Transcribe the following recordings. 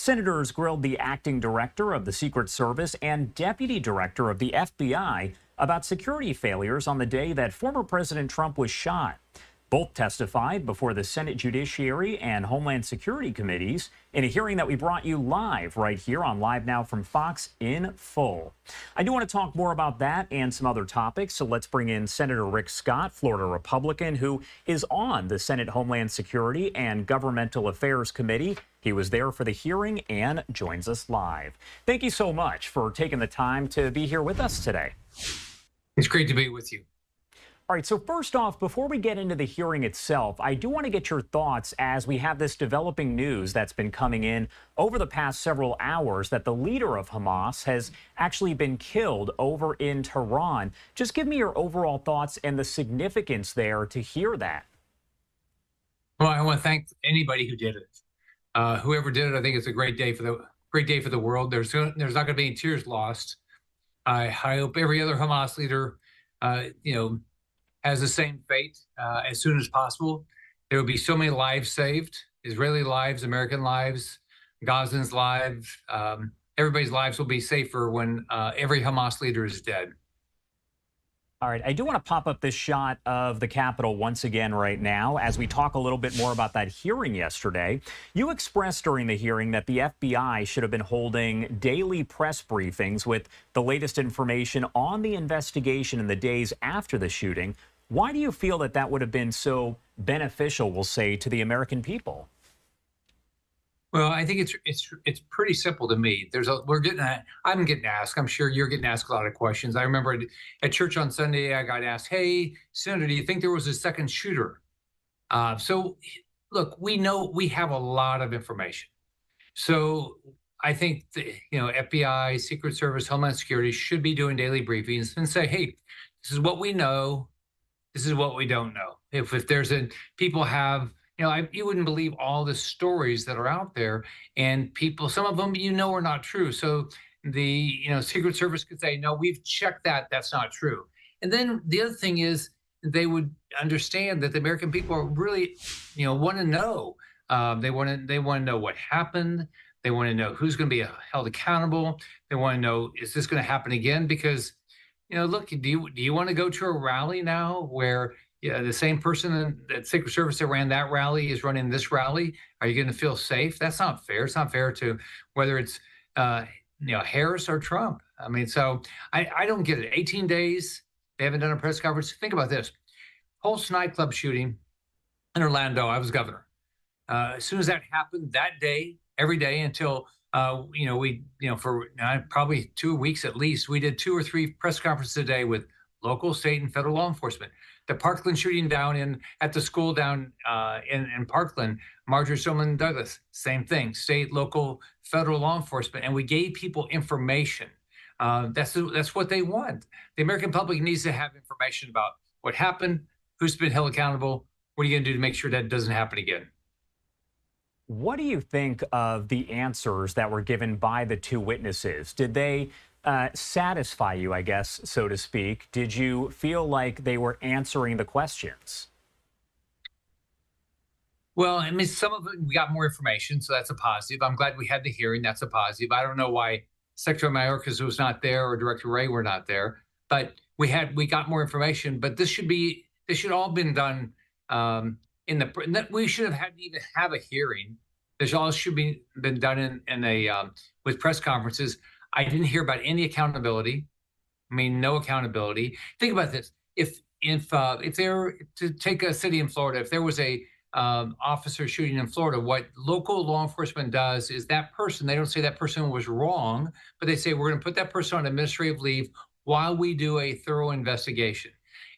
Senators grilled the acting director of the Secret Service and deputy director of the FBI about security failures on the day that former President Trump was shot. Both testified before the Senate Judiciary and Homeland Security Committees in a hearing that we brought you live right here on Live Now from Fox in full. I do want to talk more about that and some other topics, so let's bring in Senator Rick Scott, Florida Republican, who is on the Senate Homeland Security and Governmental Affairs Committee. He was there for the hearing and joins us live. Thank you so much for taking the time to be here with us today. It's great to be with you. All right, so first off, before we get into the hearing itself, I do want to get your thoughts as we have this developing news that's been coming in over the past several hours that the leader of Hamas has actually been killed over in Tehran. Just give me your overall thoughts and the significance there to hear that. Well, I want to thank anybody who did it. Whoever did it, I think it's a great day for the world. There's not going to be any tears lost. I hope every other Hamas leader, has the same fate as soon as possible. There will be so many lives saved, Israeli lives, American lives, Gazans' lives. Everybody's lives will be safer when every Hamas leader is dead. All right, I do want to pop up this shot of the Capitol once again right now as we talk a little bit more about that hearing yesterday. You expressed during the hearing that the FBI should have been holding daily press briefings with the latest information on the investigation in the days after the shooting. Why do you feel that that would have been so beneficial, we'll say, to the American people? Well, I think it's pretty simple to me. I'm getting asked. I'm sure you're getting asked a lot of questions. I remember at church on Sunday, I got asked, "Hey, Senator, do you think there was a second shooter?" So, look, we know we have a lot of information. So I think FBI, Secret Service, Homeland Security should be doing daily briefings and say, "Hey, this is what we know. This is what we don't know." If there's people have. You wouldn't believe all the stories that are out there, and some of them, are not true. So the, Secret Service could say, "No, we've checked that. That's not true." And then the other thing is they would understand that the American people are really, want to know. They want to know what happened. They want to know who's going to be held accountable. They want to know, is this going to happen again? Because, look, do you want to go to a rally now where the same person at Secret Service that ran that rally is running this rally? Are you going to feel safe? That's not fair. It's not fair to whether it's Harris or Trump. I mean, so I don't get it. 18 days, they haven't done a press conference. Think about this. Pulse nightclub shooting in Orlando, I was governor. As soon as that happened, that day, every day until for probably 2 weeks at least, we did 2 or 3 press conferences a day with local, state, and federal law enforcement. The Parkland shooting down at the school down in Parkland, Marjorie Stoneman Douglas, same thing, state, local, federal law enforcement, and we gave people information. That's what they want. The American public needs to have information about what happened, who's been held accountable, what are you going to do to make sure that doesn't happen again. What do you think of the answers that were given by the 2 witnesses? Did they satisfy you, I guess, so to speak? Did you feel like they were answering the questions? Well, I mean, some of it, we got more information, so that's a positive. I'm glad we had the hearing. That's a positive. I don't know why Secretary Mayorkas was not there or Director Wray were not there, but we got more information. But this should all been done we should have had to even have a hearing. This all should be been done with press conferences. I didn't hear about any accountability. I mean, no accountability. Think about this: if there were to take a city in Florida, if there was a officer shooting in Florida, what local law enforcement does is that person, they don't say that person was wrong, but they say we're going to put that person on administrative leave while we do a thorough investigation.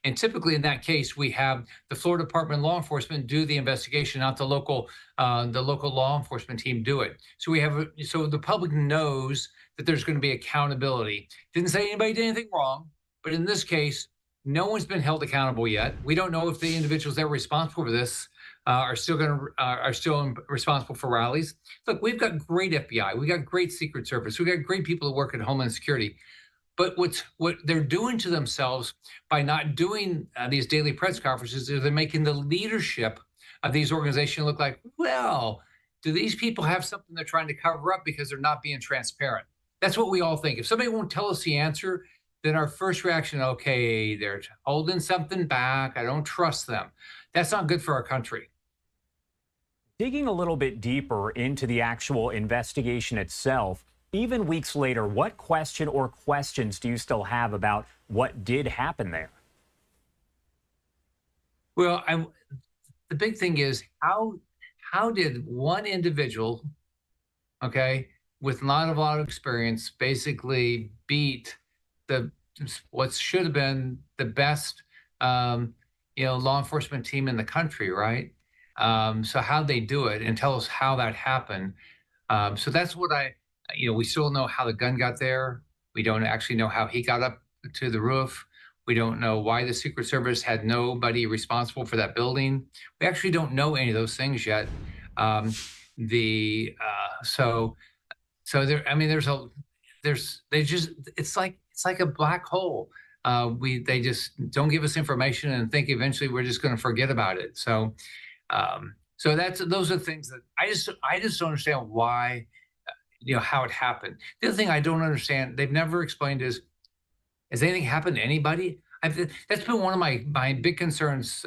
And typically in that case, we have the Florida Department of Law Enforcement do the investigation, not the local law enforcement team do it. So the public knows that there's going to be accountability. Didn't say anybody did anything wrong, but in this case, no one's been held accountable yet. We don't know if the individuals that were responsible for this are still responsible for rallies. Look, we've got great FBI, we got great Secret Service, we got great people that work at Homeland Security. But what they're doing to themselves by not doing these daily press conferences is they're making the leadership of these organizations look like, well, do these people have something they're trying to cover up because they're not being transparent? That's what we all think. If somebody won't tell us the answer, then our first reaction, okay, they're holding something back. I don't trust them. That's not good for our country. Digging a little bit deeper into the actual investigation itself, even weeks later, what question or questions do you still have about what did happen there? Well, the big thing is how did one individual, okay, with not a lot of experience, basically beat the what should have been the best, law enforcement team in the country, right? So how they do it, and tell us how that happened. So that's what we still know how the gun got there. We don't actually know how he got up to the roof. We don't know why the Secret Service had nobody responsible for that building. We actually don't know any of those things yet. So there, I mean, it's like a black hole. They just don't give us information and think eventually we're just going to forget about it. So those are things that I just don't understand why, how it happened. The other thing I don't understand, they've never explained is, has anything happened to anybody? That's been one of my big concerns.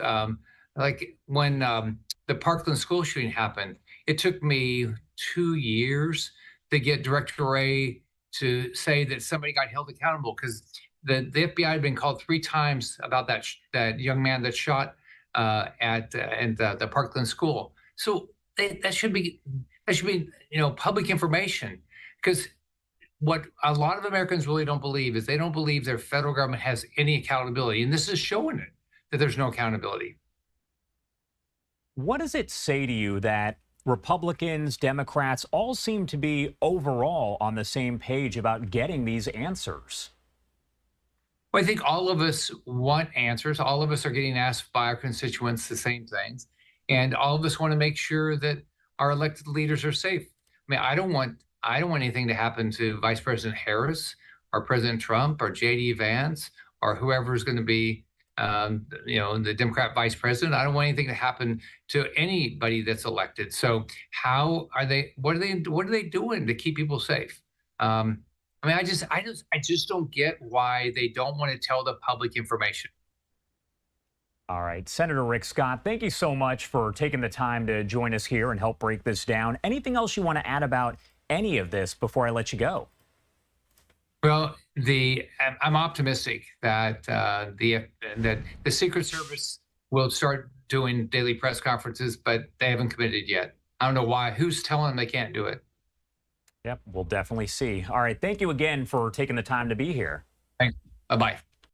Like when the Parkland school shooting happened, it took me 2 years to get Director Ray to say that somebody got held accountable, because the FBI had been called 3 times about that young man that shot at the Parkland school. So that should be public information, because what a lot of Americans really don't believe is they don't believe their federal government has any accountability, and this is showing it, that there's no accountability. What does it say to you that Republicans, Democrats all seem to be overall on the same page about getting these answers? Well, I think all of us want answers. All of us are getting asked by our constituents the same things. And all of us want to make sure that our elected leaders are safe. I mean, I don't want anything to happen to Vice President Harris or President Trump or J.D. Vance or whoever is going to be, the Democrat vice president. I don't want anything to happen to anybody that's elected. So what are they doing to keep people safe? I just don't get why they don't want to tell the public information. All right, Senator Rick Scott, thank you so much for taking the time to join us here and help break this down. Anything else you want to add about any of this before I let you go? Well, I'm optimistic that the Secret Service will start doing daily press conferences, but they haven't committed yet. I don't know why. Who's telling them they can't do it? Yep, we'll definitely see. All right, thank you again for taking the time to be here. Thanks. Bye-bye.